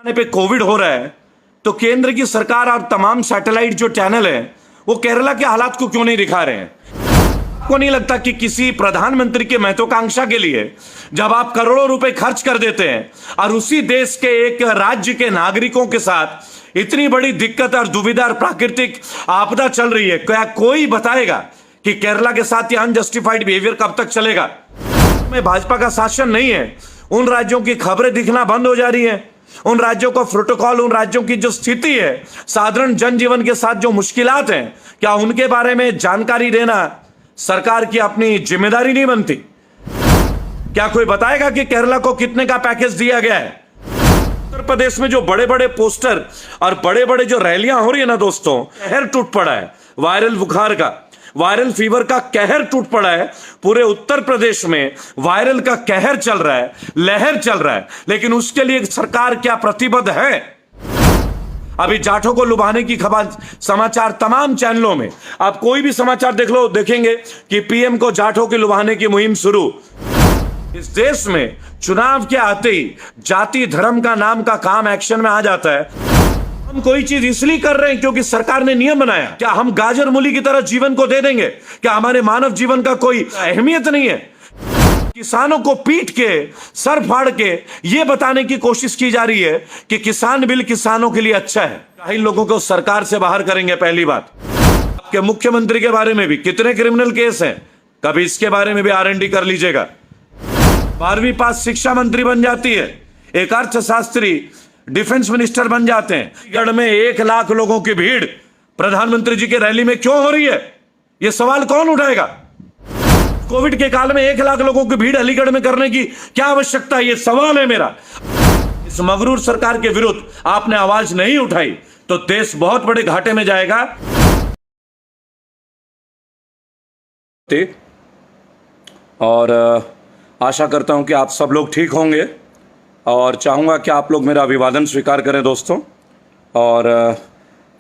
पैमाने पे कोविड हो रहा है तो केंद्र की सरकार और तमाम सैटेलाइट जो चैनल है वो केरला के हालात को क्यों नहीं दिखा रहे हैं? आपको नहीं लगता कि किसी प्रधानमंत्री के महत्वाकांक्षा के लिए जब आप करोड़ों रुपए खर्च कर देते हैं और उसी देश के एक राज्य के नागरिकों के साथ इतनी बड़ी दिक्कत और दुविधा और प्राकृतिक आपदा चल रही है, क्या कोई बताएगा कि केरला के साथ ये अनजस्टिफाइड बिहेवियर कब तक चलेगा? में भाजपा का शासन नहीं है, उन राज्यों की खबरें दिखना बंद हो जा रही हैं, उन राज्यों का प्रोटोकॉल, उन राज्यों की जो स्थिति है, साधारण जनजीवन के साथ जो मुश्किलात हैं, क्या उनके बारे में जानकारी देना सरकार की अपनी जिम्मेदारी नहीं बनती? क्या कोई बताएगा कि केरला को कितने का पैकेज दिया गया है? उत्तर प्रदेश में जो बड़े बड़े पोस्टर और बड़े बड़े जो रैलियां हो रही है ना दोस्तों, कहर टूट पड़ा है। वायरल बुखार का, वायरल फीवर का कहर टूट पड़ा है। पूरे उत्तर प्रदेश में वायरल का कहर चल रहा है, लहर चल रहा है, लेकिन उसके लिए सरकार क्या प्रतिबद्ध है? अभी जाठों को लुभाने की खबर समाचार तमाम चैनलों में, आप कोई भी समाचार देख लो, देखेंगे कि पीएम को जाठों के लुभाने की मुहिम शुरू। इस देश में चुनाव के आते ही जाति धर्म का नाम का काम एक्शन में आ जाता है। हम कोई चीज इसलिए कर रहे हैं क्योंकि सरकार ने नियम बनाया। क्या हम गाजर मूली की तरह जीवन को दे देंगे? क्या हमारे मानव जीवन का कोई अहमियत नहीं है? किसानों को पीट के, सर फाड़ के ये बताने की कोशिश की जा रही है कि किसान बिल किसानों के लिए अच्छा है। इन लोगों को सरकार से बाहर करेंगे। पहली बात, आपके मुख्यमंत्री के बारे में भी कितने क्रिमिनल केस हैं, कभी इसके बारे में भी R&D कर लीजिएगा। 12वीं पास शिक्षा मंत्री बन जाती है, एक अर्थशास्त्री डिफेंस मिनिस्टर बन जाते हैं। गढ़ में 1 लाख लोगों की भीड़ प्रधानमंत्री जी के रैली में क्यों हो रही है? यह सवाल कौन उठाएगा? कोविड के काल में 1 लाख लोगों की भीड़ अलीगढ़ में करने की क्या आवश्यकता है? यह सवाल है मेरा। इस मगरूर सरकार के विरुद्ध आपने आवाज नहीं उठाई तो देश बहुत बड़े घाटे में जाएगा। और आशा करता हूं कि आप सब लोग ठीक होंगे और चाहूँगा कि आप लोग मेरा अभिवादन स्वीकार करें दोस्तों। और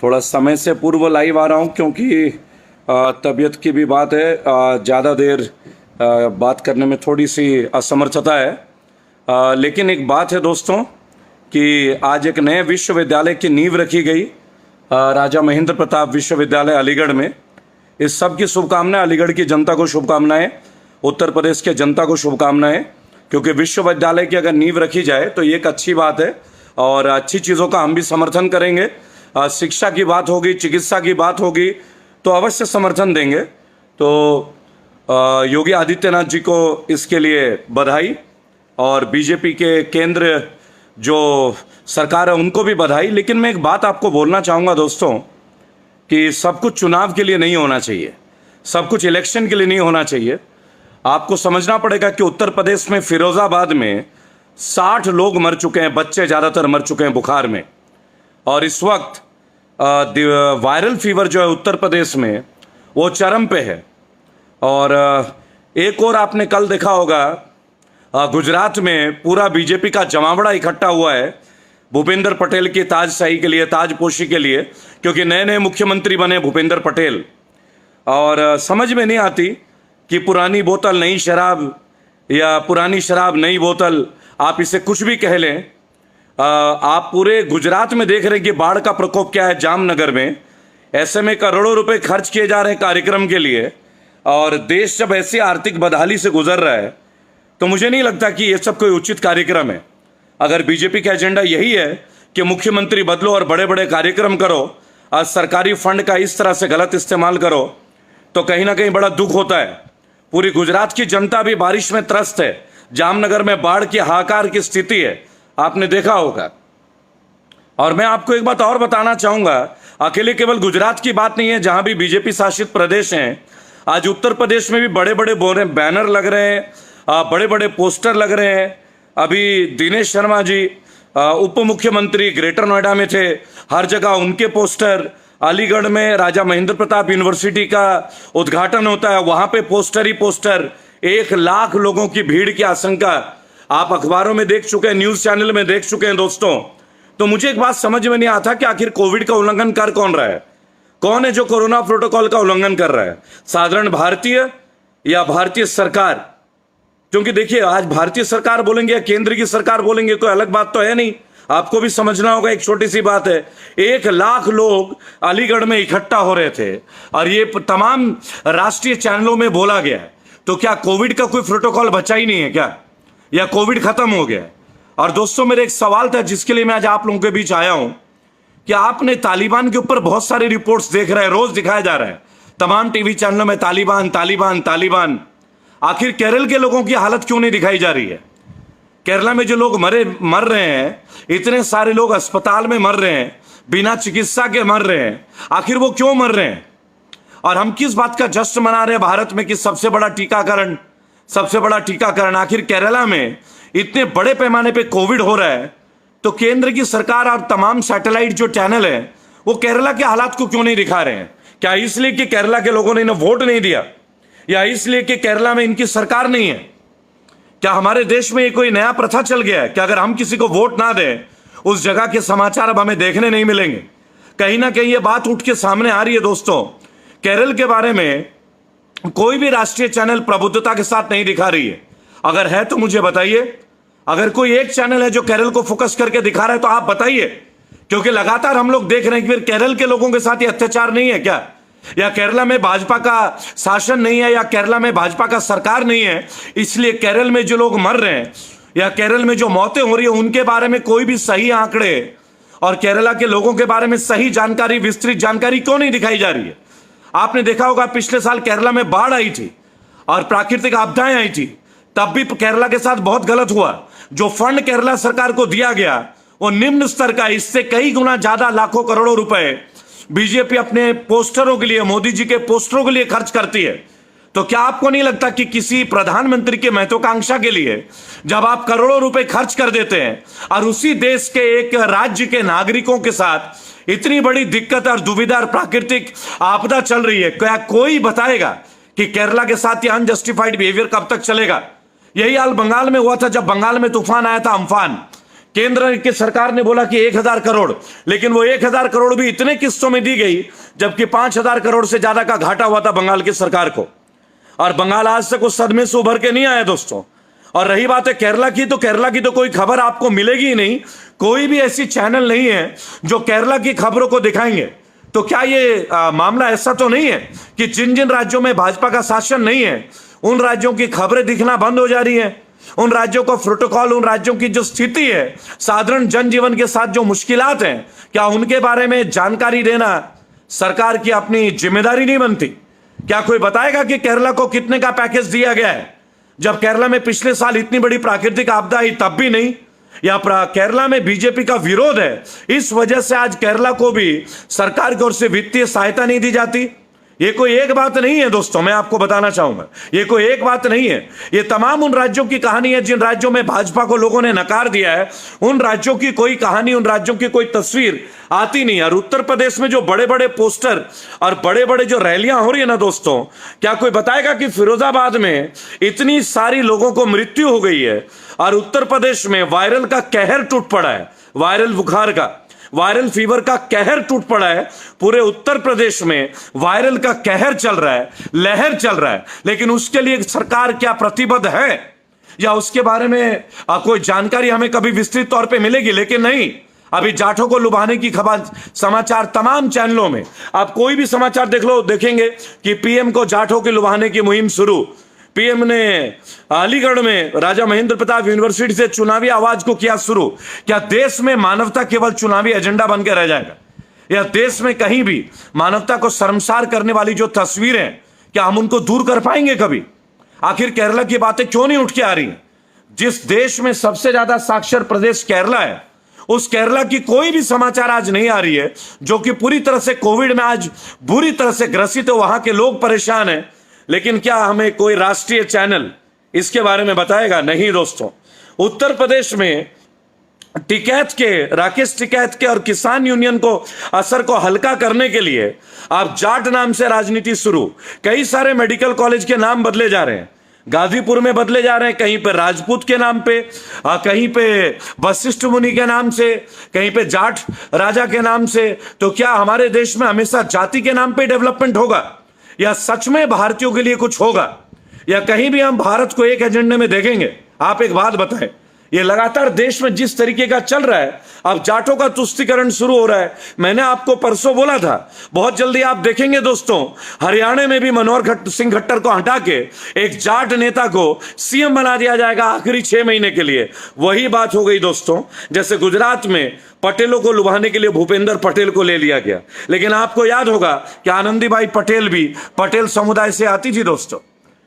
थोड़ा समय से पूर्व लाइव आ रहा हूँ क्योंकि तबीयत की भी बात है, ज़्यादा देर बात करने में थोड़ी सी असमर्थता है। लेकिन एक बात है दोस्तों कि आज एक नए विश्वविद्यालय की नींव रखी गई, राजा महेंद्र प्रताप विश्वविद्यालय अलीगढ़ में। इस सब की शुभकामनाएं, अलीगढ़ की जनता को शुभकामनाएं, उत्तर प्रदेश के जनता को शुभकामनाएं, क्योंकि विश्वविद्यालय की अगर नींव रखी जाए तो ये एक अच्छी बात है और अच्छी चीज़ों का हम भी समर्थन करेंगे। शिक्षा की बात होगी, चिकित्सा की बात होगी तो अवश्य समर्थन देंगे। तो योगी आदित्यनाथ जी को इसके लिए बधाई और बीजेपी के केंद्र जो सरकार है उनको भी बधाई। लेकिन मैं एक बात आपको बोलना चाहूँगा दोस्तों कि सब कुछ चुनाव के लिए नहीं होना चाहिए, सब कुछ इलेक्शन के लिए नहीं होना चाहिए। आपको समझना पड़ेगा कि उत्तर प्रदेश में फिरोजाबाद में 60 लोग मर चुके हैं, बच्चे ज़्यादातर मर चुके हैं बुखार में। और इस वक्त वायरल फीवर जो है उत्तर प्रदेश में वो चरम पे है। और एक और आपने कल देखा होगा, गुजरात में पूरा बीजेपी का जमावड़ा इकट्ठा हुआ है भूपेंद्र पटेल की ताजशाही के लिए, ताजपोशी के लिए, क्योंकि नए नए मुख्यमंत्री बने भूपेंद्र पटेल। और समझ में नहीं आती कि पुरानी बोतल नई शराब या पुरानी शराब नई बोतल, आप इसे कुछ भी कह लें। आप पूरे गुजरात में देख रहे हैं कि बाढ़ का प्रकोप क्या है जामनगर में। ऐसे में करोड़ों रुपए खर्च किए जा रहे हैं कार्यक्रम के लिए और देश जब ऐसी आर्थिक बदहाली से गुजर रहा है तो मुझे नहीं लगता कि ये सब कोई उचित कार्यक्रम है। अगर बीजेपी का एजेंडा यही है कि मुख्यमंत्री बदलो और बड़े बड़े कार्यक्रम करो और सरकारी फंड का इस तरह से गलत इस्तेमाल करो तो कहीं ना कहीं बड़ा दुख होता है। पूरी गुजरात की जनता भी बारिश में त्रस्त है, जामनगर में बाढ़ की हाहाकार की स्थिति है, आपने देखा होगा। और मैं आपको एक बात और बताना चाहूंगा, अकेले केवल गुजरात की बात नहीं है जहां भी बीजेपी शासित प्रदेश हैं। आज उत्तर प्रदेश में भी बड़े बड़े बैनर लग रहे हैं, बड़े बड़े पोस्टर लग रहे हैं। अभी दिनेश शर्मा जी उप मुख्यमंत्री ग्रेटर नोएडा में थे, हर जगह उनके पोस्टर। अलीगढ़ में राजा महेंद्र प्रताप यूनिवर्सिटी का उद्घाटन होता है, वहां पे पोस्टर ही पोस्टर। 1 लाख लोगों की भीड़ की आशंका आप अखबारों में देख चुके हैं, न्यूज चैनल में देख चुके हैं दोस्तों। तो मुझे एक बात समझ में नहीं आता कि आखिर कोविड का उल्लंघन कर कौन रहा है? कौन है जो कोरोना प्रोटोकॉल का उल्लंघन कर रहा है? साधारण भारतीय या भारतीय सरकार? क्योंकि देखिए, आज भारतीय सरकार बोलेंगे या केंद्र की सरकार बोलेंगे कोई अलग बात तो है नहीं। आपको भी समझना होगा, एक छोटी सी बात है, 1 लाख लोग अलीगढ़ में इकट्ठा हो रहे थे और ये तमाम राष्ट्रीय चैनलों में बोला गया है। तो क्या कोविड का कोई प्रोटोकॉल बचा ही नहीं है क्या, या कोविड खत्म हो गया है? और दोस्तों, मेरे एक सवाल था जिसके लिए मैं आज आप लोगों के बीच आया हूं कि आपने तालिबान के ऊपर बहुत सारी रिपोर्ट्स देख रहे हैं, रोज दिखाया जा रहा है तमाम टीवी चैनलों में, तालिबान तालिबान तालिबान। आखिर केरल के लोगों की हालत क्यों नहीं दिखाई जा रही है? केरला में जो लोग मर रहे हैं, इतने सारे लोग अस्पताल में मर रहे हैं, बिना चिकित्सा के मर रहे हैं, आखिर वो क्यों मर रहे हैं? और हम किस बात का जश्न मना रहे हैं भारत में कि सबसे बड़ा टीकाकरण आखिर केरला में इतने बड़े पैमाने पे कोविड हो रहा है, तो केंद्र की सरकार और तमाम सैटेलाइट जो चैनल है वो केरला के हालात को क्यों नहीं दिखा रहे हैं? क्या इसलिए कि केरला के लोगों ने इन्हें वोट नहीं दिया, या इसलिए कि केरला में इनकी सरकार नहीं है? क्या हमारे देश में ये कोई नया प्रथा चल गया है कि अगर हम किसी को वोट ना दें, उस जगह के समाचार अब हमें देखने नहीं मिलेंगे? कहीं ना कहीं ये बात उठ के सामने आ रही है दोस्तों। केरल के बारे में कोई भी राष्ट्रीय चैनल प्रबुद्धता के साथ नहीं दिखा रही है। अगर है तो मुझे बताइए। अगर कोई एक चैनल है जो केरल को फोकस करके दिखा रहा है तो आप बताइए, क्योंकि लगातार हम लोग देख रहे हैं कि फिर केरल के लोगों के साथ ये अत्याचार नहीं है क्या, या केरला में भाजपा का शासन नहीं है, या केरला में भाजपा का सरकार नहीं है, इसलिए केरल में जो लोग मर रहे हैं या केरल में जो मौतें हो रही है उनके बारे में कोई भी सही आंकड़े और केरला के लोगों के बारे में सही जानकारी, विस्तृत जानकारी क्यों नहीं दिखाई जा रही है? आपने देखा होगा पिछले साल केरला में बाढ़ आई थी और प्राकृतिक आपदाएं आई थी, तब भी केरला के साथ बहुत गलत हुआ। जो फंड केरला सरकार को दिया गया वो निम्न स्तर का, इससे कई गुना ज्यादा लाखों करोड़ों रुपए बीजेपी अपने पोस्टरों के लिए, मोदी जी के पोस्टरों के लिए खर्च करती है। तो क्या आपको नहीं लगता कि किसी प्रधानमंत्री की महत्वाकांक्षा के लिए जब आप करोड़ों रुपए खर्च कर देते हैं और उसी देश के एक राज्य के नागरिकों के साथ इतनी बड़ी दिक्कत और दुविधा और प्राकृतिक आपदा चल रही है, क्या कोई बताएगा कि केरला के साथ ये अनजस्टिफाइड बिहेवियर कब तक चलेगा? यही हाल बंगाल में हुआ था जब बंगाल में तूफान आया था अम्फान। केंद्र की सरकार ने बोला कि 1000 करोड़, लेकिन वो 1000 करोड़ भी इतने किस्तों में दी गई जबकि 5000 करोड़ से ज्यादा का घाटा हुआ था बंगाल की सरकार को। और बंगाल आज तक उस सदमे से उभर के नहीं आया दोस्तों। और रही बात है केरला की, तो केरला की तो कोई खबर आपको मिलेगी ही नहीं। कोई भी ऐसी चैनल नहीं है जो केरला की खबरों को दिखाएंगे। तो क्या ये मामला ऐसा तो नहीं है कि जिन जिन राज्यों में भाजपा का शासन नहीं है उन राज्यों की खबरें दिखना बंद हो जा रही है? उन राज्यों का प्रोटोकॉल, उन राज्यों की जो स्थिति है, साधारण जनजीवन के साथ जो मुश्किलात हैं, क्या उनके बारे में जानकारी देना सरकार की अपनी जिम्मेदारी नहीं बनती? क्या कोई बताएगा कि केरला को कितने का पैकेज दिया गया है, जब केरला में पिछले साल इतनी बड़ी प्राकृतिक आपदा आई तब भी नहीं? या केरला में बीजेपी का विरोध है, इस वजह से आज केरला को भी सरकार की ओर से वित्तीय सहायता नहीं दी जाती? ये कोई एक बात नहीं है दोस्तों, मैं आपको बताना चाहूंगा, ये कोई एक बात नहीं है। ये तमाम उन राज्यों की कहानी है जिन राज्यों में भाजपा को लोगों ने नकार दिया है। उन राज्यों की कोई कहानी, उन राज्यों की कोई तस्वीर आती नहीं। और उत्तर प्रदेश में जो बड़े बड़े पोस्टर और बड़े बड़े जो रैलियां हो रही है ना दोस्तों, क्या कोई बताएगा कि फिरोजाबाद में इतनी सारी लोगों को मृत्यु हो गई है और उत्तर प्रदेश में वायरल का कहर टूट पड़ा है, वायरल बुखार का, वायरल फीवर का कहर टूट पड़ा है। पूरे उत्तर प्रदेश में वायरल का कहर चल रहा है, लहर चल रहा है, लेकिन उसके लिए सरकार क्या प्रतिबद्ध है या उसके बारे में कोई जानकारी हमें कभी विस्तृत तौर पे मिलेगी? लेकिन नहीं, अभी जाठों को लुभाने की खबर समाचार तमाम चैनलों में, आप कोई भी समाचार देख लो, देखेंगे कि पीएम को जाठों के लुभाने की मुहिम शुरू। पीएम ने अलीगढ़ में राजा महेंद्र प्रताप यूनिवर्सिटी से चुनावी आवाज को किया शुरू। क्या देश में मानवता केवल चुनावी एजेंडा बनकर रह जाएगा, या देश में कहीं भी मानवता को शर्मसार करने वाली जो तस्वीरें, क्या हम उनको दूर कर पाएंगे कभी? आखिर केरला की बातें क्यों नहीं उठ के आ रही? जिस देश में सबसे ज्यादा साक्षर प्रदेश केरला है, उस केरला की कोई भी समाचार आज नहीं आ रही है, जो कि पूरी तरह से कोविड में आज बुरी तरह से ग्रसित है। वहां के लोग परेशान हैं, लेकिन क्या हमें कोई राष्ट्रीय चैनल इसके बारे में बताएगा? नहीं दोस्तों। उत्तर प्रदेश में राकेश टिकैत के और किसान यूनियन को असर को हल्का करने के लिए आप जाट नाम से राजनीति शुरू। कई सारे मेडिकल कॉलेज के नाम बदले जा रहे हैं, गाजीपुर में बदले जा रहे हैं, कहीं पे राजपूत के नाम पे, कहीं पे वशिष्ठ मुनि के नाम से, कहीं पे जाट राजा के नाम से। तो क्या हमारे देश में हमेशा जाति के नाम पे डेवलपमेंट होगा, या सच में भारतीयों के लिए कुछ होगा, या कहीं भी हम भारत को एक एजेंडे में देखेंगे? आप एक बात बताएं, ये लगातार देश में जिस तरीके का चल रहा है, अब जाटों का तुष्टीकरण शुरू हो रहा है। मैंने आपको परसों बोला था, बहुत जल्दी आप देखेंगे दोस्तों, हरियाणा में भी मनोहर सिंह खट्टर को हटा के एक जाट नेता को सीएम बना दिया जाएगा आखिरी 6 महीने के लिए। वही बात हो गई दोस्तों, जैसे गुजरात में पटेलों को लुभाने के लिए भूपेंद्र पटेल को ले लिया गया। लेकिन आपको याद होगा कि आनंदीबाई पटेल भी पटेल समुदाय से आती थी दोस्तों।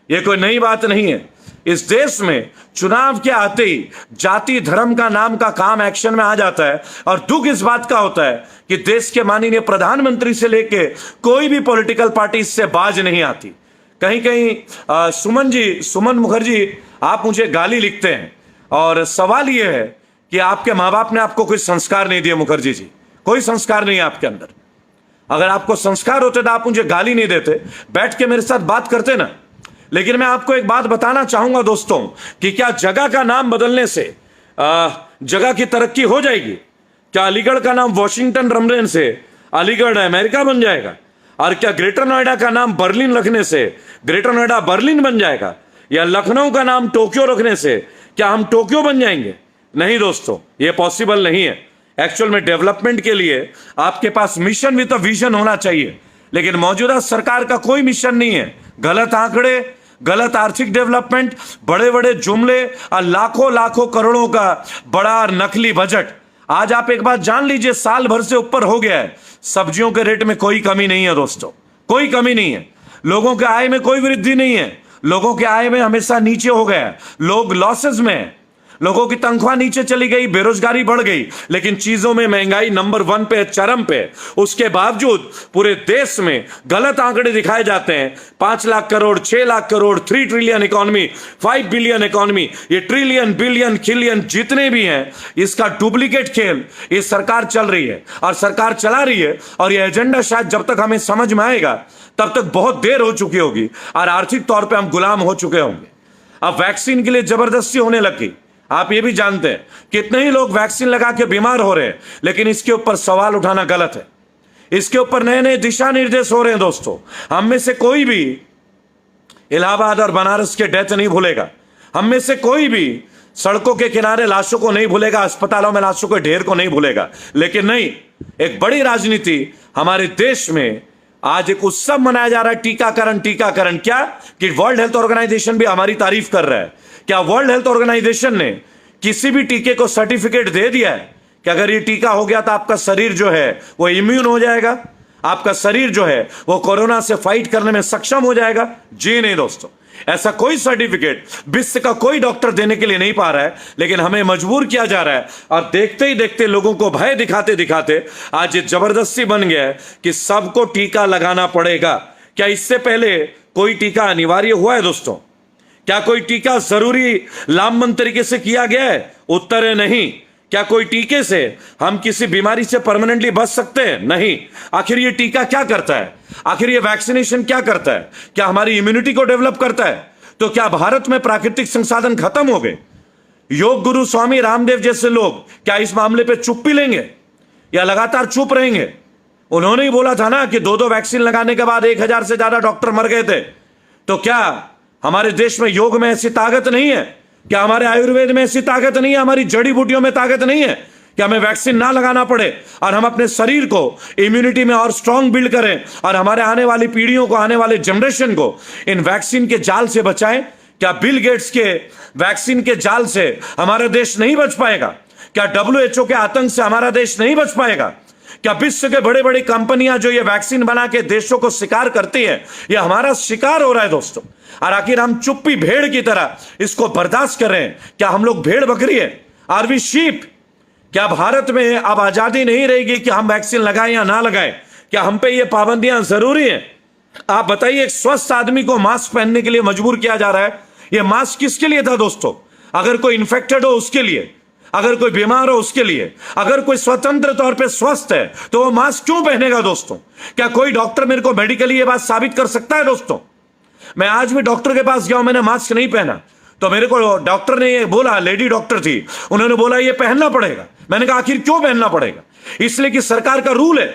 ये कोई नई बात नहीं है। इस देश में चुनाव के आते ही जाति धर्म का नाम का काम एक्शन में आ जाता है। और दुख इस बात का होता है कि देश के माननीय प्रधानमंत्री से लेके कोई भी पॉलिटिकल पार्टी इससे बाज नहीं आती। कहीं कहीं सुमन मुखर्जी आप मुझे गाली लिखते हैं, और सवाल यह है कि आपके माँ बाप ने आपको कोई संस्कार नहीं दिए। मुखर्जी जी, कोई संस्कार नहीं है आपके अंदर। अगर आपको संस्कार होते तो आप मुझे गाली नहीं देते, बैठ के मेरे साथ बात करते ना। लेकिन मैं आपको एक बात बताना चाहूंगा दोस्तों कि क्या जगह का नाम बदलने से जगह की तरक्की हो जाएगी? क्या अलीगढ़ का नाम वॉशिंगटन रमने से अलीगढ़ अमेरिका बन जाएगा? और क्या ग्रेटर नोएडा का नाम बर्लिन रखने से ग्रेटर नोएडा बर्लिन बन जाएगा? या लखनऊ का नाम टोक्यो रखने से क्या हम टोक्यो बन जाएंगे? नहीं दोस्तों, ये पॉसिबल नहीं है। एक्चुअल में डेवलपमेंट के लिए आपके पास मिशन विद विजन होना चाहिए, लेकिन मौजूदा सरकार का कोई मिशन नहीं है। गलत आंकड़े, गलत आर्थिक डेवलपमेंट, बड़े बड़े जुमले और लाखों लाखों करोड़ों का बड़ा और नकली बजट। आज आप एक बात जान लीजिए, साल भर से ऊपर हो गया है, सब्जियों के रेट में कोई कमी नहीं है दोस्तों, कोई कमी नहीं है। लोगों के आय में कोई वृद्धि नहीं है, लोगों के आय में हमेशा नीचे हो गया, लोग लॉसेस में हैं। लोगों की तनख्वाह नीचे चली गई, बेरोजगारी बढ़ गई, लेकिन चीजों में महंगाई नंबर 1 पे, चरम पे। उसके बावजूद पूरे देश में गलत आंकड़े दिखाए जाते हैं। 5 lakh crore, 6 lakh crore, 3 trillion economy, 5 billion economy, ये ट्रिलियन बिलियन खिलियन जितने भी हैं, इसका डुप्लीकेट खेल ये सरकार चल रही है और सरकार चला रही है। और ये एजेंडा शायद जब तक हमें समझ में आएगा तब तक बहुत देर हो चुकी होगी और आर्थिक तौर पर हम गुलाम हो चुके होंगे। अब वैक्सीन के लिए जबरदस्ती होने लगी। आप ये भी जानते हैं कितने ही लोग वैक्सीन लगा के बीमार हो रहे हैं, लेकिन इसके ऊपर सवाल उठाना गलत है। इसके ऊपर नए नए दिशा निर्देश हो रहे हैं दोस्तों। हम में से कोई भी इलाहाबाद और बनारस के डेथ नहीं भूलेगा, हम में से कोई भी सड़कों के किनारे लाशों को नहीं भूलेगा, अस्पतालों में लाशों के ढेर को नहीं भूलेगा। लेकिन नहीं, एक बड़ी राजनीति हमारे देश में आज एक उत्सव मनाया जा रहा है, टीकाकरण। टीकाकरण क्या कि वर्ल्ड हेल्थ ऑर्गेनाइजेशन भी हमारी तारीफ कर रहा है। क्या वर्ल्ड हेल्थ ऑर्गेनाइजेशन ने किसी भी टीके को सर्टिफिकेट दे दिया है कि अगर ये टीका हो गया तो आपका शरीर जो है वो इम्यून हो जाएगा, आपका शरीर जो है वो कोरोना से फाइट करने में सक्षम हो जाएगा? जी नहीं दोस्तों, ऐसा कोई सर्टिफिकेट विश्व का कोई डॉक्टर देने के लिए नहीं पा रहा है। लेकिन हमें मजबूर किया जा रहा है, और देखते ही देखते लोगों को भय दिखाते दिखाते आज ये जबरदस्ती बन गया है कि सबको टीका लगाना पड़ेगा। क्या इससे पहले कोई टीका अनिवार्य हुआ है दोस्तों? क्या कोई टीका जरूरी लामबंद तरीके से किया गया है? उत्तर है नहीं। क्या कोई टीके से हम किसी बीमारी से परमानेंटली बच सकते हैं? नहीं। आखिर ये टीका क्या करता है? आखिर ये वैक्सीनेशन क्या करता है? क्या हमारी इम्यूनिटी को डेवलप करता है? तो क्या भारत में प्राकृतिक संसाधन खत्म हो गए? योग गुरु स्वामी रामदेव जैसे लोग क्या इस मामले पे चुप्पी लेंगे या लगातार चुप रहेंगे? उन्होंने ही बोला था ना कि 2 वैक्सीन लगाने के बाद 1000 से ज्यादा डॉक्टर मर गए थे। तो क्या हमारे देश में योग में ऐसी ताकत नहीं है? क्या हमारे आयुर्वेद में ऐसी ताकत नहीं है? हमारी जड़ी बूटियों में ताकत नहीं है कि हमें वैक्सीन ना लगाना पड़े और हम अपने शरीर को इम्यूनिटी में और स्ट्रांग बिल्ड करें और हमारे आने वाली पीढ़ियों को, आने वाले जनरेशन को इन वैक्सीन के जाल से बचाएं? क्या बिल गेट्स के वैक्सीन के जाल से हमारा देश नहीं बच पाएगा? क्या WHO के आतंक से हमारा देश नहीं बच पाएगा? क्या विश्व के बड़े बड़ी कंपनियां जो ये वैक्सीन बना के देशों को शिकार करती है, ये हमारा शिकार हो रहा है दोस्तों? और आखिर हम चुप्पी भेड़ की तरह इसको बर्दाश्त कर रहे हैं? क्या हम लोग भेड़ बकरी है? Are we sheep? क्या भारत में अब आजादी नहीं रहेगी कि हम वैक्सीन लगाएं या ना लगाएं? क्या हम पे ये पाबंदियां जरूरी हैं? आप बताइए, एक स्वस्थ आदमी को मास्क पहनने के लिए मजबूर किया जा रहा है। ये मास्क किसके लिए था दोस्तों? अगर कोई इन्फेक्टेड हो उसके लिए, अगर कोई बीमार हो उसके लिए, अगर कोई स्वतंत्र तौर पे स्वस्थ है तो वो मास्क क्यों पहनेगा दोस्तों? क्या कोई डॉक्टर मेरे को मेडिकली ये बात साबित कर सकता है दोस्तों? मैं आज भी डॉक्टर के पास गया हूं, मैंने मास्क नहीं पहना तो मेरे को डॉक्टर ने ये बोला, लेडी डॉक्टर थी, उन्होंने बोला ये पहनना पड़ेगा। मैंने कहा आखिर क्यों पहनना पड़ेगा? इसलिए कि सरकार का रूल है।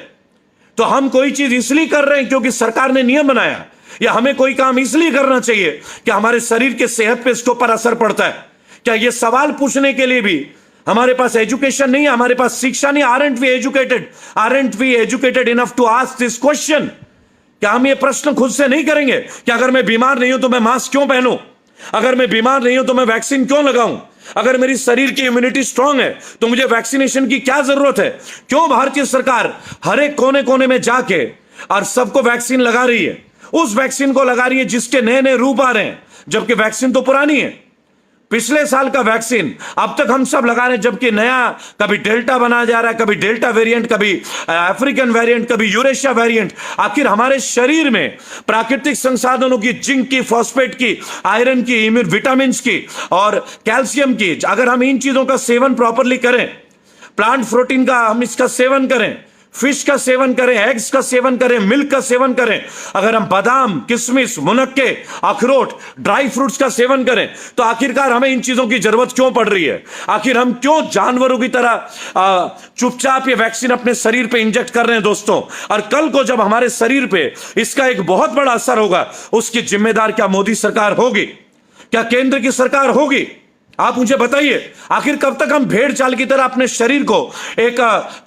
तो हम कोई चीज इसलिए कर रहे हैं क्योंकि सरकार ने नियम बनाया, या हमें कोई काम इसलिए करना चाहिए कि हमारे शरीर के सेहत पे इसके ऊपर असर पड़ता है? क्या ये सवाल पूछने के लिए भी हमारे पास एजुकेशन नहीं है, हमारे पास शिक्षा नहीं? Aren't we educated enough to ask this question? क्या हम ये प्रश्न खुद से नहीं करेंगे कि अगर मैं बीमार नहीं हूं तो मैं मास्क क्यों पहनूं? अगर मैं बीमार नहीं हूं तो मैं वैक्सीन क्यों लगाऊं? अगर मेरी शरीर की इम्यूनिटी स्ट्रांग है तो मुझे वैक्सीनेशन की क्या जरूरत है? क्यों भारतीय सरकार हर एक कोने कोने में जाके और सबको वैक्सीन लगा रही है? उस वैक्सीन को लगा रही है जिसके नए नए रूप आ रहे हैं, जबकि वैक्सीन तो पुरानी है। पिछले साल का वैक्सीन अब तक हम सब लगा रहे हैं, जबकि नया कभी डेल्टा बनाया जा रहा है, कभी डेल्टा वेरिएंट, कभी अफ्रीकन वेरिएंट, कभी यूरेशिया वेरिएंट। आखिर हमारे शरीर में प्राकृतिक संसाधनों की, जिंक की, फॉस्फेट की, आयरन की, विटामिन की और कैल्शियम की, अगर हम इन चीजों का सेवन प्रॉपरली करें, प्लांट प्रोटीन का हम इसका सेवन करें, फिश का सेवन करें, एग्स का सेवन करें, मिल्क का सेवन करें, अगर हम बादाम, किशमिश, मुनक्के, अखरोट, ड्राई फ्रूट्स का सेवन करें, तो आखिरकार हमें इन चीजों की जरूरत क्यों पड़ रही है? आखिर हम क्यों जानवरों की तरह चुपचाप ये वैक्सीन अपने शरीर पे इंजेक्ट कर रहे हैं दोस्तों? और कल को जब हमारे शरीर पे इसका एक बहुत बड़ा असर होगा, उसकी जिम्मेदार क्या मोदी सरकार होगी? क्या केंद्र की सरकार होगी? आप मुझे बताइए, आखिर कब तक हम भेड़ चाल की तरह अपने शरीर को एक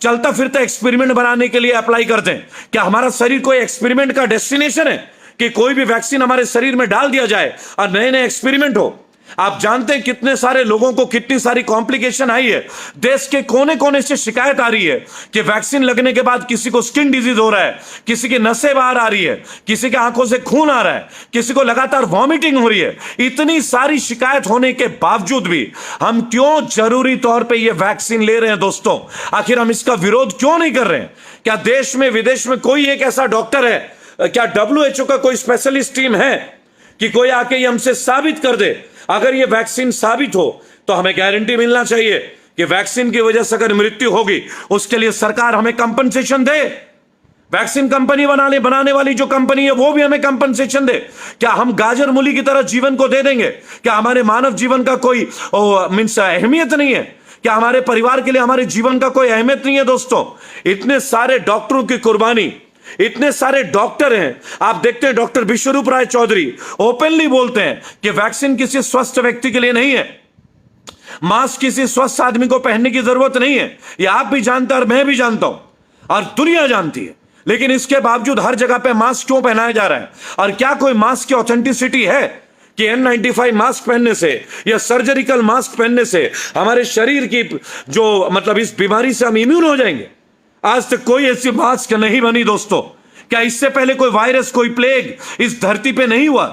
चलता फिरता एक्सपेरिमेंट बनाने के लिए अप्लाई करते हैं? क्या हमारा शरीर कोई एक्सपेरिमेंट का डेस्टिनेशन है कि कोई भी वैक्सीन हमारे शरीर में डाल दिया जाए और नए नए एक्सपेरिमेंट हो? आप जानते हैं कितने सारे लोगों को कितनी सारी कॉम्प्लिकेशन आई है। देश के कोने कोने से शिकायत आ रही है कि वैक्सीन लगने के बाद किसी को स्किन डिजीज हो रहा है, किसी की नसें बाहर आ रही है, किसी के आंखों से खून आ रहा है, किसी को लगातार वॉमिटिंग हो रही है। इतनी सारी शिकायत होने के बावजूद भी हम क्यों जरूरी तौर पे ये वैक्सीन ले रहे हैं दोस्तों? आखिर हम इसका विरोध क्यों नहीं कर रहे हैं? क्या देश में विदेश में कोई एक ऐसा डॉक्टर है, क्या WHO का कोई स्पेशलिस्ट टीम है कि कोई आके ये हमसे साबित कर दे? अगर ये वैक्सीन साबित हो तो हमें गारंटी मिलना चाहिए कि वैक्सीन की वजह से अगर मृत्यु होगी, उसके लिए सरकार हमें कंपनसेशन दे। वैक्सीन कंपनी बनाने वाली जो कंपनी है वो भी हमें कंपनसेशन दे। क्या हम गाजर मूली की तरह जीवन को दे देंगे? क्या हमारे मानव जीवन का कोई अहमियत नहीं है? क्या हमारे परिवार के लिए हमारे जीवन का कोई अहमियत नहीं है दोस्तों? इतने सारे डॉक्टरों की कुर्बानी, इतने सारे डॉक्टर हैं। आप देखते हैं डॉक्टर विश्वरूप राय चौधरी ओपनली बोलते हैं कि वैक्सीन किसी स्वस्थ व्यक्ति के लिए नहीं है, मास्क किसी स्वस्थ आदमी को पहनने की जरूरत नहीं है। ये आप भी जानते हैं और मैं भी जानता हूं और दुनिया जानती है। लेकिन इसके बावजूद हर जगह पे मास्क क्यों पहनाया जा रहा है? और क्या कोई मास्क की ऑथेंटिसिटी है कि N95 मास्क पहनने से या सर्जिकल मास्क पहनने से हमारे शरीर की जो मतलब इस बीमारी से हम इम्यून हो जाएंगे? आज तक कोई ऐसी मास्क नहीं बनी दोस्तों। क्या इससे पहले कोई वायरस, कोई प्लेग इस धरती पे नहीं हुआ?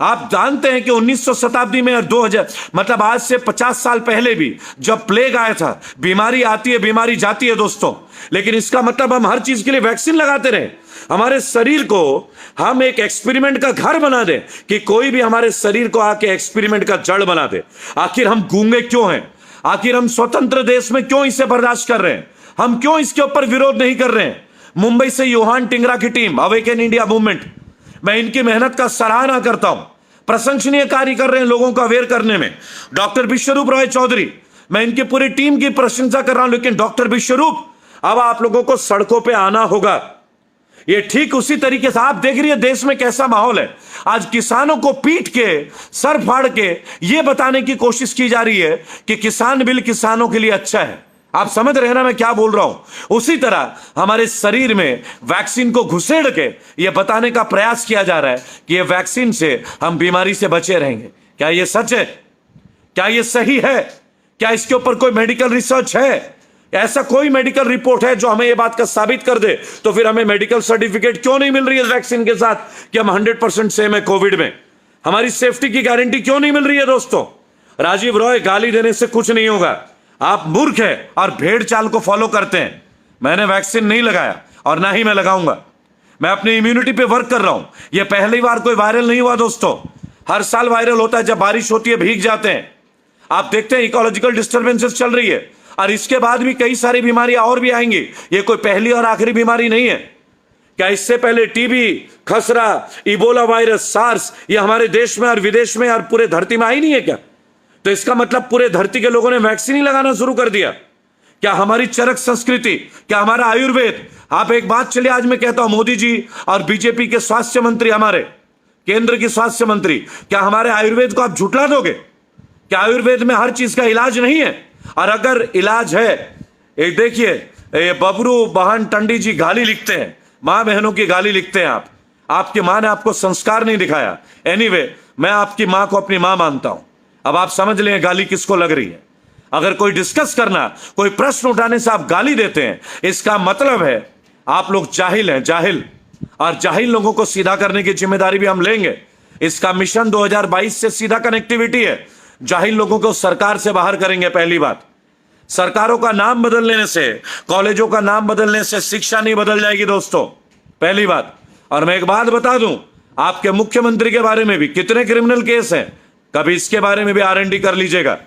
आप जानते हैं कि 1900 शताब्दी में और 2000 मतलब आज से 50 साल पहले भी जब प्लेग आया था, बीमारी आती है, बीमारी जाती है दोस्तों। लेकिन इसका मतलब हम हर चीज के लिए वैक्सीन लगाते रहे? हमारे शरीर को हम एक एक्सपेरिमेंट का घर बना दें कि कोई भी हमारे शरीर को आके एक्सपेरिमेंट का जड़ बना दे? आखिर हम गूंगे क्यों हैं? आखिर हम स्वतंत्र देश में क्यों इसे बर्दाश्त कर रहे हैं? हम क्यों इसके ऊपर विरोध नहीं कर रहे हैं? मुंबई से योहान टिंगरा की टीम, अवेकन इंडिया मूवमेंट, मैं इनकी मेहनत का सराहना करता हूं। प्रशंसनीय कार्य कर रहे हैं लोगों को अवेयर करने में। डॉक्टर विश्वरूप राय चौधरी, मैं इनकी पूरी टीम की प्रशंसा कर रहा हूं। लेकिन डॉक्टर विश्वरूप, अब आप लोगों को सड़कों पे आना होगा। ये ठीक उसी तरीके से आप देख रही है देश में कैसा माहौल है। आज किसानों को पीट के, सर फाड़ के ये बताने की कोशिश की जा रही है कि किसान बिल किसानों के लिए अच्छा है। आप समझ रहे हैं ना मैं क्या बोल रहा हूं? उसी तरह हमारे शरीर में वैक्सीन को घुसेड़ के यह बताने का प्रयास किया जा रहा है कि यह वैक्सीन से हम बीमारी से बचे रहेंगे। क्या यह सच है? क्या यह सही है? क्या इसके ऊपर कोई मेडिकल रिसर्च है? ऐसा कोई मेडिकल रिपोर्ट है जो हमें यह बात का साबित कर दे? तो फिर हमें मेडिकल सर्टिफिकेट क्यों नहीं मिल रही है वैक्सीन के साथ कि हम 100% सेम है कोविड में? हमारी सेफ्टी की गारंटी क्यों नहीं मिल रही है दोस्तों? राजीव रॉय, गाली देने से कुछ नहीं होगा। आप मूर्ख हैं और भेड़ चाल को फॉलो करते हैं। मैंने वैक्सीन नहीं लगाया और ना ही मैं लगाऊंगा। मैं अपनी इम्यूनिटी पे वर्क कर रहा हूं। यह पहली बार कोई वायरल नहीं हुआ दोस्तों। हर साल वायरल होता है, जब बारिश होती है भीग जाते हैं। आप देखते हैं इकोलॉजिकल डिस्टर्बेंसेस चल रही है और इसके बाद भी कई सारी बीमारियां और भी आएंगी। यह कोई पहली और आखिरी बीमारी नहीं है। क्या इससे पहले टीबी, खसरा, इबोला वायरस, सार्स ये हमारे देश में और विदेश में और पूरे धरती में आई नहीं है क्या? तो इसका मतलब पूरे धरती के लोगों ने वैक्सीन ही लगाना शुरू कर दिया। क्या हमारी चरक संस्कृति, क्या हमारा आयुर्वेद? आप एक बात चलिए, आज मैं कहता हूं, मोदी जी और बीजेपी के स्वास्थ्य मंत्री, हमारे केंद्र की स्वास्थ्य मंत्री, क्या हमारे आयुर्वेद को आप झुटला दोगे? क्या आयुर्वेद में हर चीज का इलाज नहीं है? और अगर इलाज है, एक देखिए, ये बबरू बहन टंडी जी गाली लिखते हैं, मां बहनों की गाली लिखते हैं। आपकी मां ने आपको संस्कार नहीं दिखाया। एनीवे, मैं आपकी मां को अपनी मां मानता हूं। अब आप समझ लें गाली किसको लग रही है। अगर कोई डिस्कस करना, कोई प्रश्न उठाने से आप गाली देते हैं, इसका मतलब है आप लोग जाहिल हैं, जाहिल। और जाहिल लोगों को सीधा करने की जिम्मेदारी भी हम लेंगे। इसका मिशन 2022 से सीधा कनेक्टिविटी है। जाहिल लोगों को सरकार से बाहर करेंगे। पहली बात, सरकारों का नाम बदलने से, कॉलेजों का नाम बदलने से शिक्षा नहीं बदल जाएगी दोस्तों, पहली बात। और मैं एक बात बता दूं, आपके मुख्यमंत्री के बारे में भी कितने क्रिमिनल केस हैं, कभी इसके बारे में भी R&D कर लीजिएगा।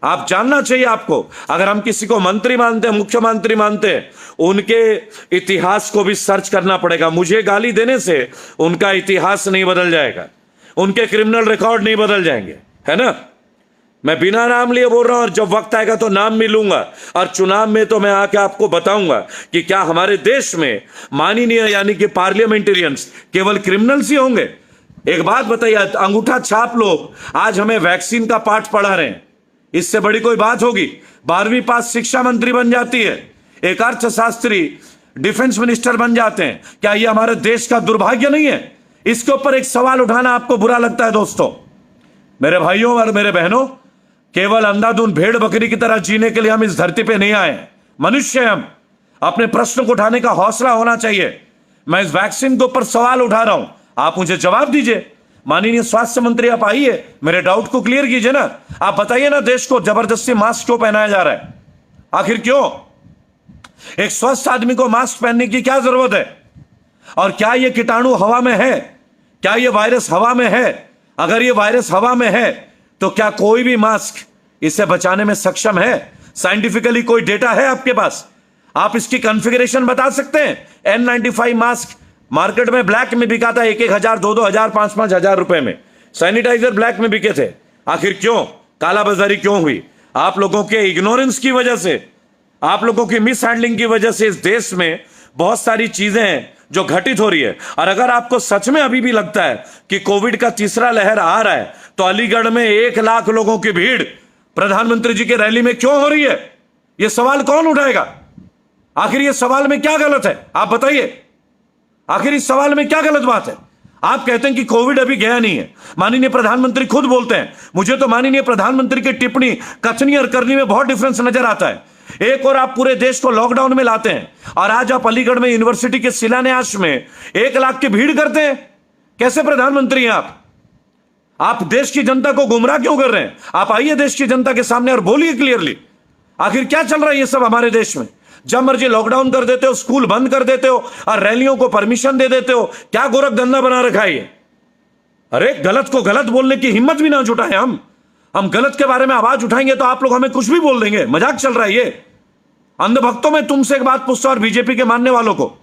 आप जानना चाहिए आपको। अगर हम किसी को मंत्री मानते हैं, मुख्यमंत्री मानते हैं, उनके इतिहास को भी सर्च करना पड़ेगा। मुझे गाली देने से उनका इतिहास नहीं बदल जाएगा, उनके क्रिमिनल रिकॉर्ड नहीं बदल जाएंगे, है ना। मैं बिना नाम लिए बोल रहा हूं, और जब वक्त आएगा तो नाम भी लूंगा। और चुनाव में तो मैं आके आपको बताऊंगा कि क्या हमारे देश में माननीय यानी कि पार्लियामेंटेरियंस केवल क्रिमिनल्स ही होंगे। एक बात बताइए, अंगूठा छाप लोग आज हमें वैक्सीन का पाठ पढ़ा रहे हैं, इससे बड़ी कोई बात होगी? 12वीं पास शिक्षा मंत्री बन जाती है, एक अर्थशास्त्री डिफेंस मिनिस्टर बन जाते हैं। क्या यह हमारे देश का दुर्भाग्य नहीं है? इसके ऊपर एक सवाल उठाना आपको बुरा लगता है दोस्तों? मेरे भाइयों और मेरे बहनों, केवल अंधाधुंध भेड़ बकरी की तरह जीने के लिए हम इस धरती पे नहीं आए। मनुष्य हम, अपने प्रश्न को उठाने का हौसला होना चाहिए। मैं इस वैक्सीन के ऊपर सवाल उठा रहा हूं, आप मुझे जवाब दीजिए। माननीय स्वास्थ्य मंत्री, आप आइए, मेरे डाउट को क्लियर कीजिए ना। आप बताइए ना, देश को जबरदस्ती मास्क क्यों पहनाया जा रहा है? आखिर क्यों? एक स्वस्थ आदमी को मास्क पहनने की क्या जरूरत है? और क्या यह कीटाणु हवा में है? क्या यह वायरस हवा में है? अगर यह वायरस हवा में है तो क्या कोई भी मास्क इसे बचाने में सक्षम है? साइंटिफिकली कोई डेटा है आपके पास? आप इसकी कॉन्फ़िगरेशन बता सकते हैं? N95 मास्क मार्केट में ब्लैक में बिका था, 1,000, 2,000, 5,000 रुपए में। सैनिटाइजर ब्लैक में बिके थे। आखिर क्यों? कालाबाजारी क्यों हुई? आप लोगों के इग्नोरेंस की वजह से, आप लोगों की मिस हैंडलिंग की वजह से इस देश में बहुत सारी चीजें हैं जो घटित हो रही है। और अगर आपको सच में अभी भी लगता है कि कोविड का तीसरा लहर आ रहा है, तो अलीगढ़ में 1 लाख लोगों की भीड़ प्रधानमंत्री जी की रैली में क्यों हो रही है? यह सवाल कौन उठाएगा? आखिर यह सवाल में क्या गलत है? आप बताइए, आखिर इस सवाल में क्या गलत बात है? आप कहते हैं कि कोविड अभी गया नहीं है। माननीय प्रधानमंत्री खुद बोलते हैं। मुझे तो माननीय प्रधानमंत्री की टिप्पणी कथनी और करनी में बहुत डिफरेंस नजर आता है। एक और आप पूरे देश को लॉकडाउन में लाते हैं, और आज आप अलीगढ़ में यूनिवर्सिटी के शिलान्यास में 1 लाख की भीड़ करते हैं। कैसे प्रधानमंत्री हैं आप देश की जनता को गुमराह क्यों कर रहे हैं? आप आइए देश की जनता के सामने और बोलिए क्लियरली, आखिर क्या चल रहा है ये सब हमारे देश में? जब मर्जी लॉकडाउन कर देते हो, स्कूल बंद कर देते हो, और रैलियों को परमिशन दे देते हो। क्या गोरख धंधा बना रखा है ये? अरे गलत को गलत बोलने की हिम्मत भी ना जुटाए। हम गलत के बारे में आवाज उठाएंगे तो आप लोग हमें कुछ भी बोल देंगे। मजाक चल रहा है ये? अंधभक्तों, में तुमसे एक बात पूछता हूं, और बीजेपी के मानने वालों को,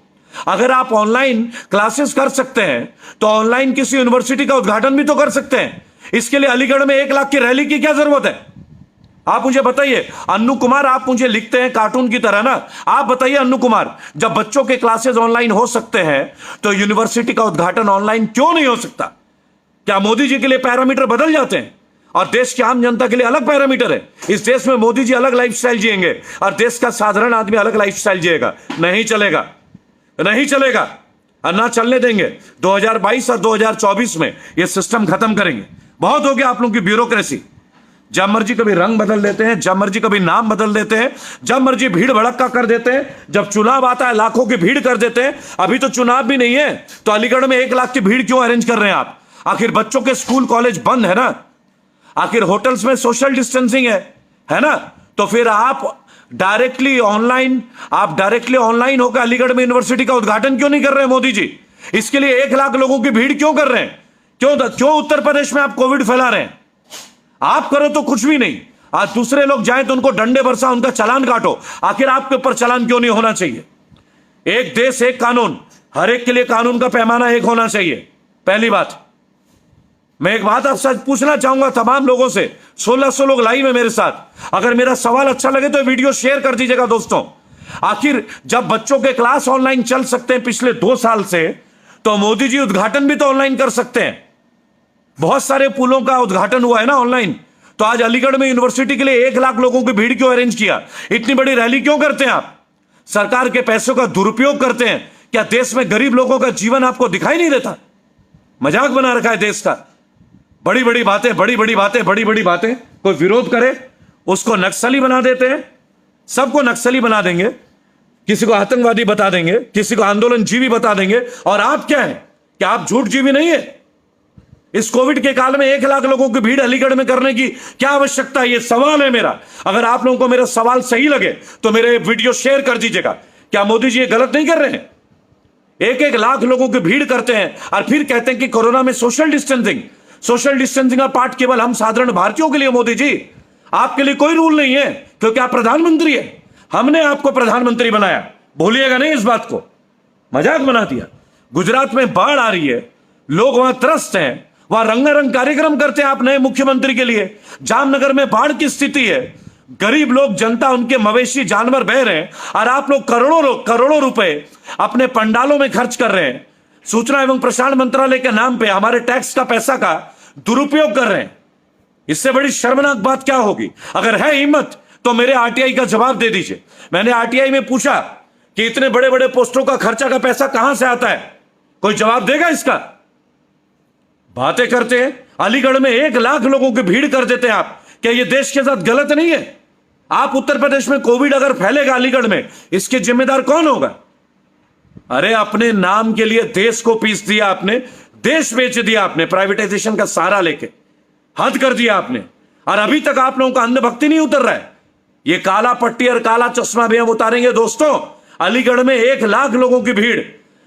अगर आप ऑनलाइन क्लासेस कर सकते हैं तो ऑनलाइन किसी यूनिवर्सिटी का उद्घाटन भी तो कर सकते हैं। इसके लिए अलीगढ़ में 1 लाख की रैली की क्या जरूरत है? आप मुझे बताइए। अन्नू कुमार, आप मुझे लिखते हैं कार्टून की तरह ना। आप बताइए अन्नू कुमार, जब बच्चों के क्लासेस ऑनलाइन हो सकते हैं तो यूनिवर्सिटी का उद्घाटन ऑनलाइन क्यों नहीं हो सकता? क्या मोदी जी के लिए पैरामीटर बदल जाते हैं और देश की आम जनता के लिए अलग पैरामीटर है? इस देश में मोदी जी अलग लाइफस्टाइल जिएंगे और देश का साधारण आदमी अलग लाइफस्टाइल जिएगा? नहीं चलेगा, नहीं चलेगा, और ना चलने देंगे। 2022 और 2024 में यह सिस्टम खत्म करेंगे। बहुत हो गया आप लोगों की ब्यूरोक्रेसी। जब मर्जी कभी रंग बदल देते हैं, जब मर्जी कभी नाम बदल देते हैं, जब मर्जी भीड़ भड़क्का कर देते हैं। जब चुनाव आता है लाखों की भीड़ कर देते हैं। अभी तो चुनाव भी नहीं है तो अलीगढ़ में 1 लाख की भीड़ क्यों अरेंज कर रहे हैं आप? आखिर बच्चों के स्कूल कॉलेज बंद है ना, आखिर होटल्स में सोशल डिस्टेंसिंग है ना, तो फिर आप डायरेक्टली ऑनलाइन होकर अलीगढ़ में यूनिवर्सिटी का उद्घाटन क्यों नहीं कर रहे हैं मोदी जी? इसके लिए 1 लाख लोगों की भीड़ क्यों कर रहे हैं? क्यों उत्तर प्रदेश में आप कोविड फैला रहे हैं? आप करो तो कुछ भी नहीं, आज दूसरे लोग जाएं तो उनको डंडे बरसा, उनका चालान काटो। आखिर आपके ऊपर चालान क्यों नहीं होना चाहिए? एक देश एक कानून, हर एक के लिए कानून का पैमाना एक होना चाहिए। पहली बात। मैं एक बात आपसे पूछना चाहूंगा तमाम लोगों से, 1600 लोग लाइव है मेरे साथ। अगर मेरा सवाल अच्छा लगे तो वीडियो शेयर कर दीजिएगा दोस्तों। आखिर जब बच्चों के क्लास ऑनलाइन चल सकते हैं पिछले 2 साल से, तो मोदी जी उद्घाटन भी तो ऑनलाइन कर सकते हैं। बहुत सारे पुलों का उद्घाटन हुआ है ना ऑनलाइन, तो आज अलीगढ़ में यूनिवर्सिटी के लिए 1 लाख लोगों की भीड़ क्यों अरेंज किया? इतनी बड़ी रैली क्यों करते हैं आप? सरकार के पैसों का दुरुपयोग करते हैं। क्या देश में गरीब लोगों का जीवन आपको दिखाई नहीं देता? मजाक बना रखा है देश का। बड़ी बड़ी बातें, बड़ी बड़ी बातें, बड़ी बड़ी बातें। कोई विरोध करे उसको नक्सली बना देते हैं। सबको नक्सली बना देंगे, किसी को आतंकवादी बता देंगे, किसी को आंदोलन जीवी बता देंगे। और आप क्या है? क्या आप झूठ जीवी नहीं है? इस कोविड के काल में 1 लाख लोगों की भीड़ अलीगढ़ में करने की क्या आवश्यकता है? ये सवाल है मेरा। अगर आप लोगों को मेरा सवाल सही लगे तो मेरे वीडियो शेयर कर दीजिएगा। क्या मोदी जी ये गलत नहीं कर रहे हैं? 1-1 लाख लोगों की भीड़ करते हैं और फिर कहते हैं कि कोरोना में सोशल डिस्टेंसिंग का पार्ट केवल हम साधारण भारतीयों के लिए। मोदी जी, आपके लिए कोई रूल नहीं है क्योंकि आप प्रधानमंत्री है। हमने आपको प्रधानमंत्री बनाया, भूलिएगा नहीं इस बात को। मजाक बना दिया। गुजरात में बाढ़ आ रही है, लोग वहां त्रस्त हैं, वहां रंगारंग कार्यक्रम करते हैं आप नए मुख्यमंत्री के लिए। जामनगर में बाढ़ की स्थिति है, गरीब लोग, जनता, उनके मवेशी जानवर बह रहे हैं और आप लोग करोड़ों रुपए अपने पंडालों में खर्च कर रहे हैं। सूचना एवं प्रसारण मंत्रालय के नाम पे हमारे टैक्स का पैसा का दुरुपयोग कर रहे हैं। इससे बड़ी शर्मनाक बात क्या होगी? अगर है हिम्मत तो मेरे आरटीआई का जवाब दे दीजिए। मैंने आरटीआई में पूछा कि इतने बड़े बड़े पोस्टों का खर्चा का पैसा कहां से आता है? कोई जवाब देगा इसका? बातें करते हैं। अलीगढ़ में 1 लाख लोगों की भीड़ कर देते हैं आप। क्या ये देश के साथ गलत नहीं है? आप उत्तर प्रदेश में कोविड अगर फैलेगा अलीगढ़ में, इसके जिम्मेदार कौन होगा? अरे अपने नाम के लिए देश को पीस दिया आपने, देश बेच दिया आपने, प्राइवेटाइजेशन का सहारा लेके हद कर दिया आपने। और अभी तक आप लोगों का अंधभक्ति नहीं उतर रहा है। ये काला पट्टी और काला चश्मा भी हम उतारेंगे दोस्तों। अलीगढ़ में 1 लाख लोगों की भीड़।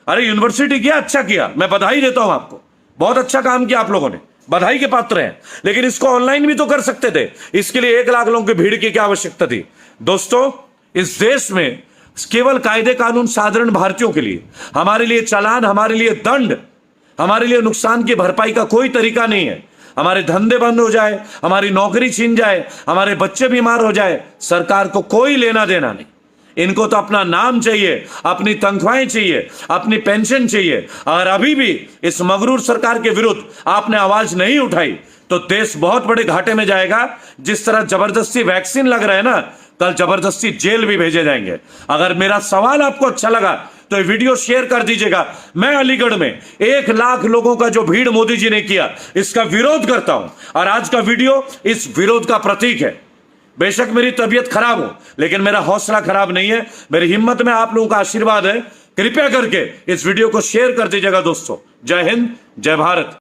अरे यूनिवर्सिटी किया, अच्छा किया, मैं बधाई देता हूं आपको। बहुत अच्छा काम किया आप लोगों ने, बधाई के पात्र हैं। लेकिन इसको ऑनलाइन भी तो कर सकते थे। इसके लिए 1 लाख लोगों की भीड़ की क्या आवश्यकता थी? दोस्तों, इस देश में केवल कायदे कानून साधारण भारतीयों के लिए, हमारे लिए चालान, हमारे लिए दंड, हमारे लिए नुकसान की भरपाई का कोई तरीका नहीं है। हमारे धंधे बंद हो जाए, हमारी नौकरी छीन जाए, हमारे बच्चे बीमार हो जाए, सरकार को कोई लेना देना नहीं। इनको तो अपना नाम चाहिए, अपनी तनख्वाहें चाहिए, अपनी पेंशन चाहिए। अगर अभी भी इस मगरूर सरकार के विरुद्ध आपने आवाज नहीं उठाई तो देश बहुत बड़े घाटे में जाएगा। जिस तरह जबरदस्ती वैक्सीन लग रहा है ना, कल जबरदस्ती जेल भी भेजे जाएंगे। अगर मेरा सवाल आपको अच्छा लगा तो ये वीडियो शेयर कर दीजिएगा। मैं अलीगढ़ में 1 लाख लोगों का जो भीड़ मोदी जी ने किया, इसका विरोध करता हूं और आज का वीडियो इस विरोध का प्रतीक है। बेशक मेरी तबीयत खराब हो, लेकिन मेरा हौसला खराब नहीं है। मेरी हिम्मत में आप लोगों का आशीर्वाद है। कृपया करके इस वीडियो को शेयर कर दीजिएगा दोस्तों। जय हिंद, जय भारत।